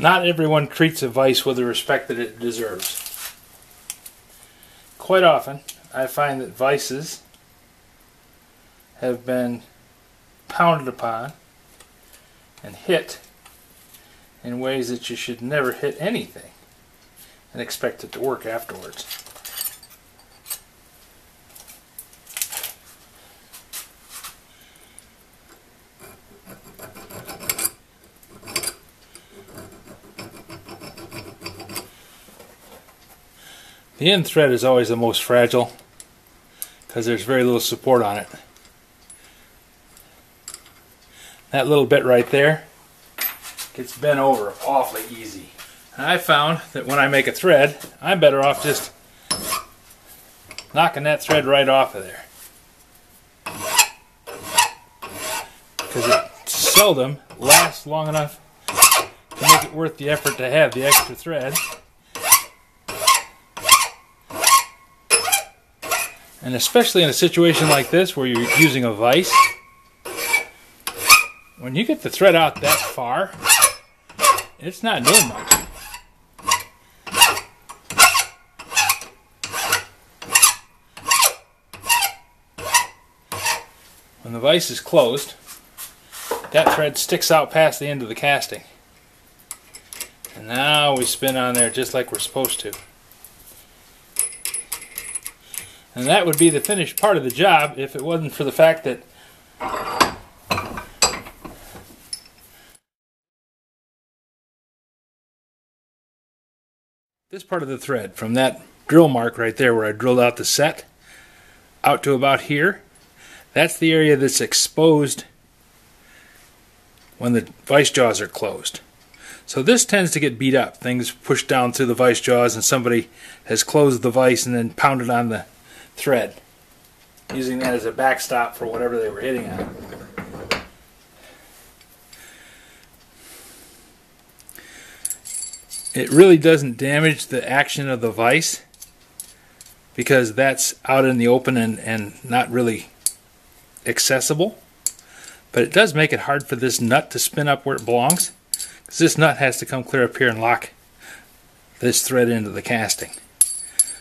Not everyone treats a vise with the respect that it deserves. Quite often, I find that vices have been pounded upon and hit in ways that you should never hit anything and expect it to work afterwards. The end thread is always the most fragile because there's very little support on it. That little bit right there gets bent over awfully easy. And I found that when I make a thread, I'm better off just knocking that thread right off of there, because it seldom lasts long enough to make it worth the effort to have the extra thread. And especially in a situation like this where you're using a vise, when you get the thread out that far, it's not doing much. When the vise is closed, that thread sticks out past the end of the casting. And now we spin on there just like we're supposed to. And that would be the finished part of the job if it wasn't for the fact that this part of the thread, from that drill mark right there where I drilled out the set, out to about here, that's the area that's exposed when the vise jaws are closed. So this tends to get beat up. Things push down through the vise jaws and somebody has closed the vise and then pounded on the thread, using that as a backstop for whatever they were hitting on. It really doesn't damage the action of the vise because that's out in the open and not really accessible, but it does make it hard for this nut to spin up where it belongs, because this nut has to come clear up here and lock this thread into the casting.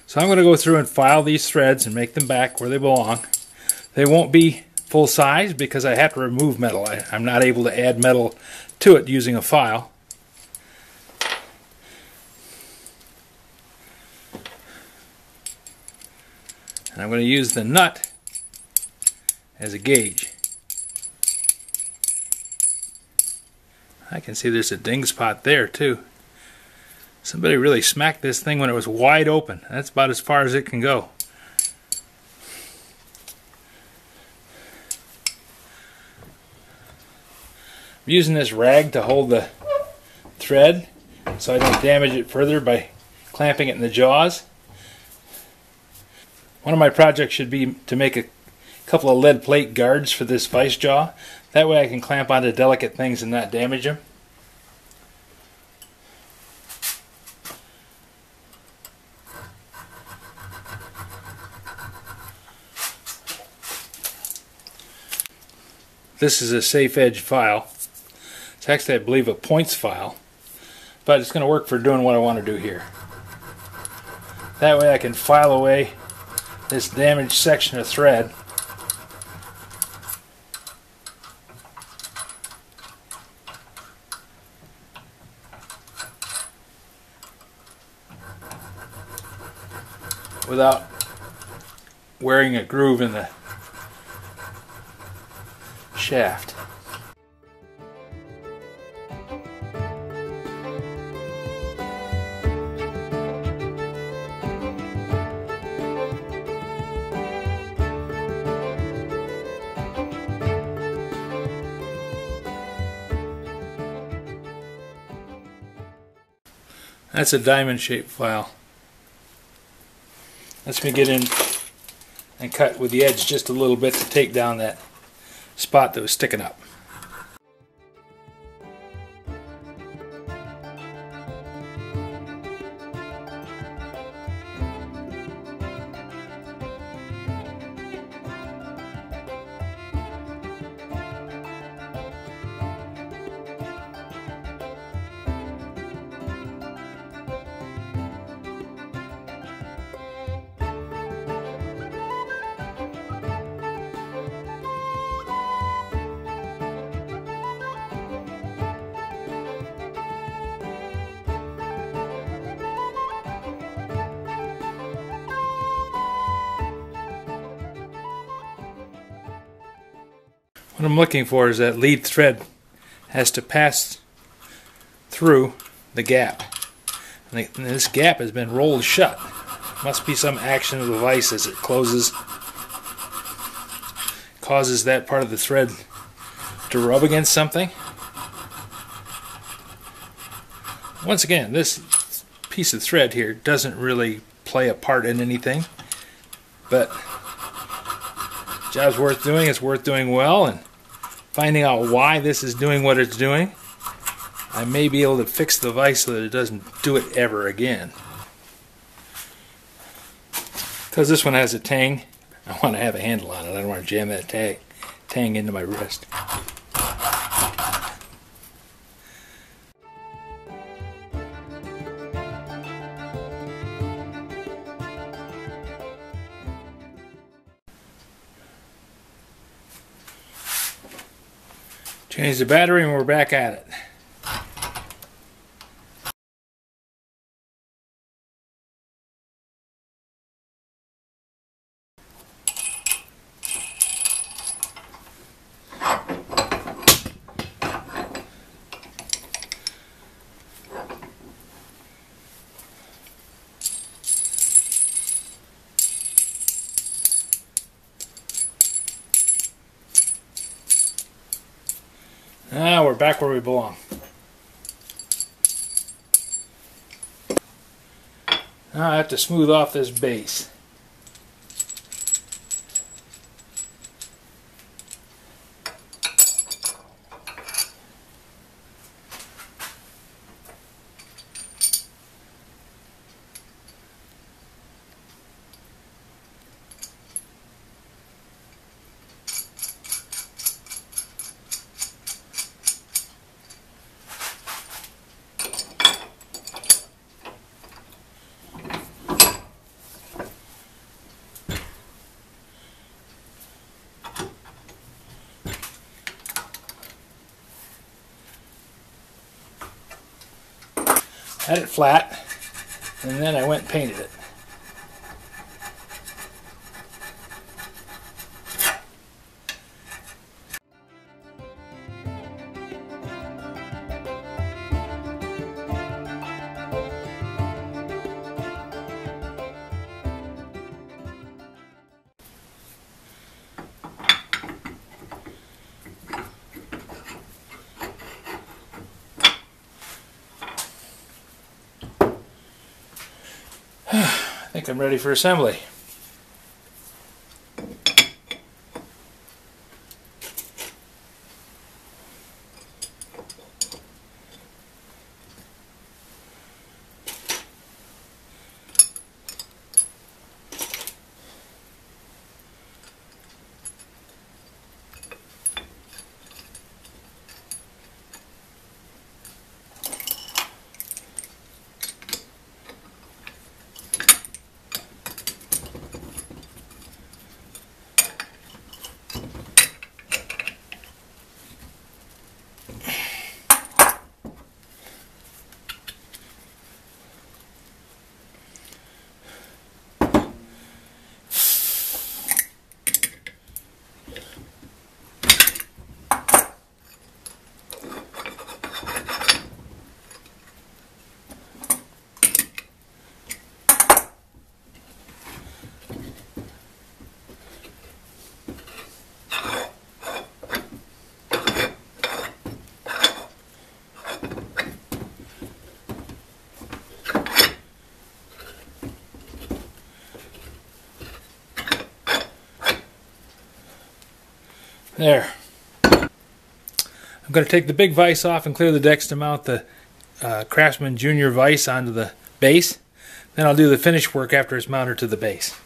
So I'm going to go through and file these threads and make them back where they belong. They won't be full size because I have to remove metal. I'm not able to add metal to it using a file. And I'm going to use the nut as a gauge. I can see there's a ding spot there too. Somebody really smacked this thing when it was wide open. That's about as far as it can go. I'm using this rag to hold the thread so I don't damage it further by clamping it in the jaws. One of my projects should be to make a couple of lead plate guards for this vise jaw. That way I can clamp onto delicate things and not damage them. This is a safe edge file. It's actually, I believe, a points file, but it's going to work for doing what I want to do here. That way I can file away this damaged section of thread. Without wearing a groove in the shaft. That's a diamond shaped file. Lets me get in and cut with the edge just a little bit to take down that spot that was sticking up. What I'm looking for is that lead thread has to pass through the gap. And this gap has been rolled shut. Must be some action of the vise as it closes, causes that part of the thread to rub against something. Once again, this piece of thread here doesn't really play a part in anything, but job's worth doing. It's worth doing well, and finding out why this is doing what it's doing, I may be able to fix the vise so that it doesn't do it ever again. Because this one has a tang, I want to have a handle on it. I don't want to jam that tang into my wrist. Change the battery and we're back at it. Now we're back where we belong. Now I have to smooth off this base. Had it flat, and then I went and painted it. I think I'm ready for assembly. There. I'm going to take the big vise off and clear the decks to mount the Craftsman Junior vise onto the base. Then I'll do the finish work after it's mounted to the base.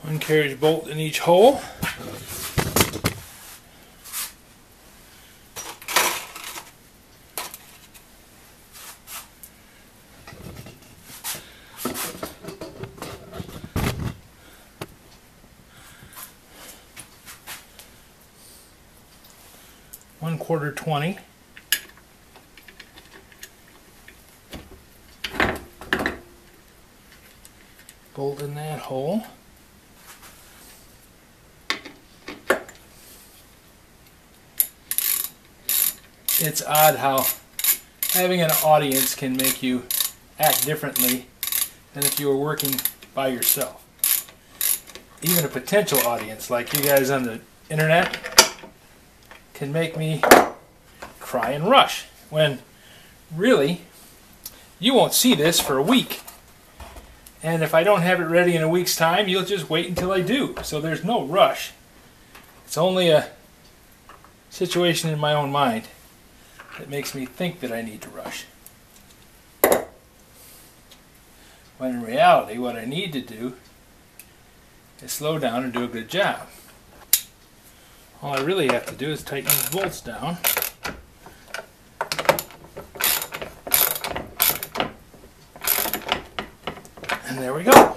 One carriage bolt in each hole. ¼ 20. Bolt in that hole. It's odd how having an audience can make you act differently than if you were working by yourself. Even a potential audience like you guys on the internet can make me cry and rush when really you won't see this for a week. And if I don't have it ready in a week's time, you'll just wait until I do. So there's no rush. It's only a situation in my own mind that makes me think that I need to rush. When in reality, what I need to do is slow down and do a good job. All I really have to do is tighten these bolts down. And there we go.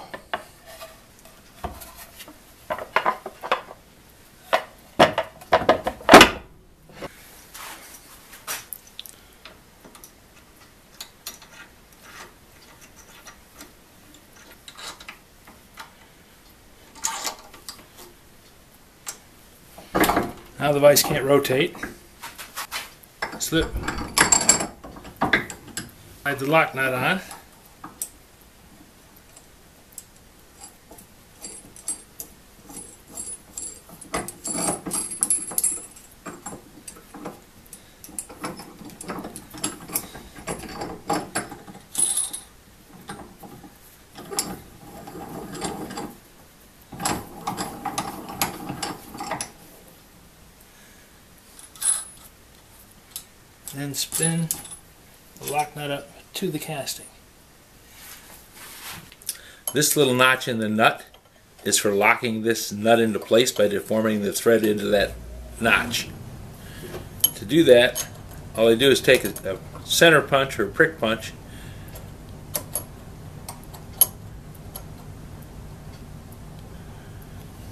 Now the vise can't rotate. Slip. Slide the lock nut on. Then spin the lock nut up to the casting. This little notch in the nut is for locking this nut into place by deforming the thread into that notch. To do that, all I do is take a center punch or a prick punch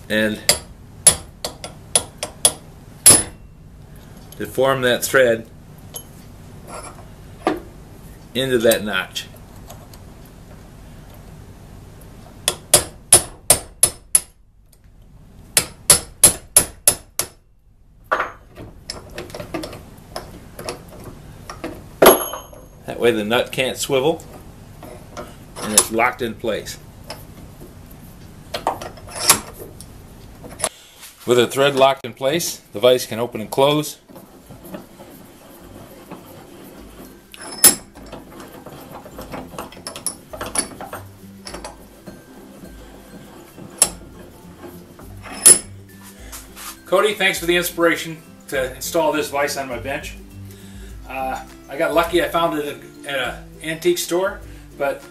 and deform that thread into that notch. That way the nut can't swivel and it's locked in place. With a thread locked in place, the vise can open and close. Cody, thanks for the inspiration to install this vise on my bench. I got lucky, I found it at an antique store, but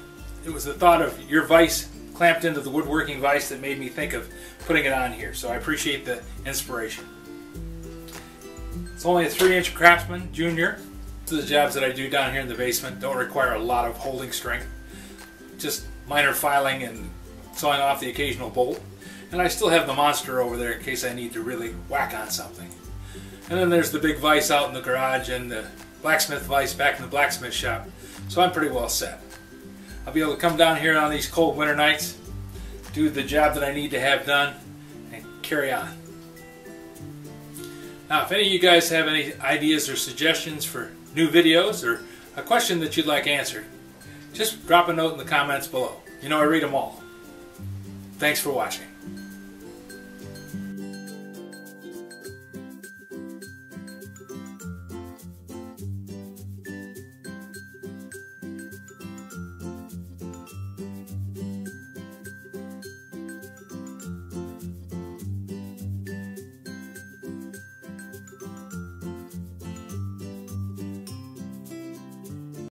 it was the thought of your vise clamped into the woodworking vise that made me think of putting it on here, so I appreciate the inspiration. It's only a 3-inch Craftsman Junior. The jobs that I do down here in the basement don't require a lot of holding strength, just minor filing and sawing off the occasional bolt. And I still have the monster over there in case I need to really whack on something. And then there's the big vise out in the garage and the blacksmith vise back in the blacksmith shop. So I'm pretty well set. I'll be able to come down here on these cold winter nights, do the job that I need to have done, and carry on. Now, if any of you guys have any ideas or suggestions for new videos or a question that you'd like answered, just drop a note in the comments below. You know I read them all. Thanks for watching.